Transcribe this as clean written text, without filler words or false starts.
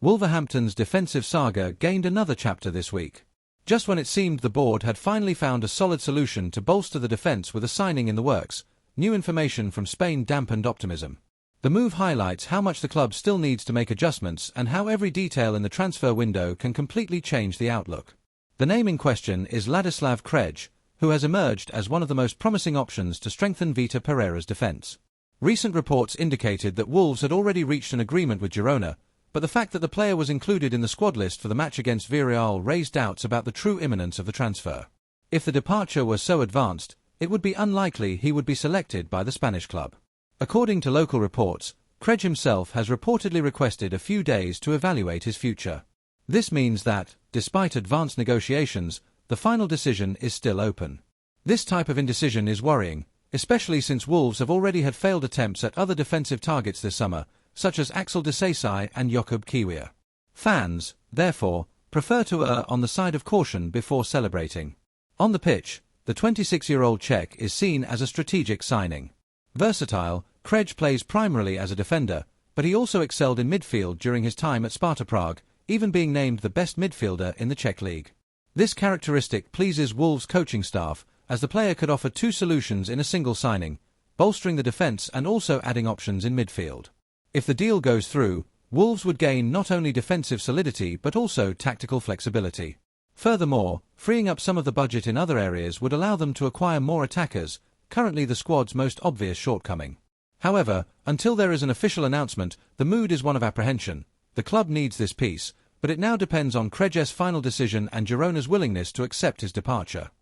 Wolverhampton's defensive saga gained another chapter this week. Just when it seemed the board had finally found a solid solution to bolster the defence with a signing in the works, new information from Spain dampened optimism. The move highlights how much the club still needs to make adjustments and how every detail in the transfer window can completely change the outlook. The name in question is Ladislav Krejčí, who has emerged as one of the most promising options to strengthen Vita Pereira's defence. Recent reports indicated that Wolves had already reached an agreement with Girona, but the fact that the player was included in the squad list for the match against Villarreal raised doubts about the true imminence of the transfer. If the departure were so advanced, it would be unlikely he would be selected by the Spanish club. According to local reports, Krejčí himself has reportedly requested a few days to evaluate his future. This means that, despite advanced negotiations, the final decision is still open. This type of indecision is worrying, especially since Wolves have already had failed attempts at other defensive targets this summer, such as Axel Disasi and Jakub Kiwior. Fans, therefore, prefer to err on the side of caution before celebrating. On the pitch, the 26-year-old Czech is seen as a strategic signing. Versatile, Krejčí plays primarily as a defender, but he also excelled in midfield during his time at Sparta Prague, even being named the best midfielder in the Czech league. This characteristic pleases Wolves' coaching staff, as the player could offer two solutions in a single signing, bolstering the defence and also adding options in midfield. If the deal goes through, Wolves would gain not only defensive solidity but also tactical flexibility. Furthermore, freeing up some of the budget in other areas would allow them to acquire more attackers, currently the squad's most obvious shortcoming. However, until there is an official announcement, the mood is one of apprehension. The club needs this piece, but it now depends on Krejčí's final decision and Girona's willingness to accept his departure.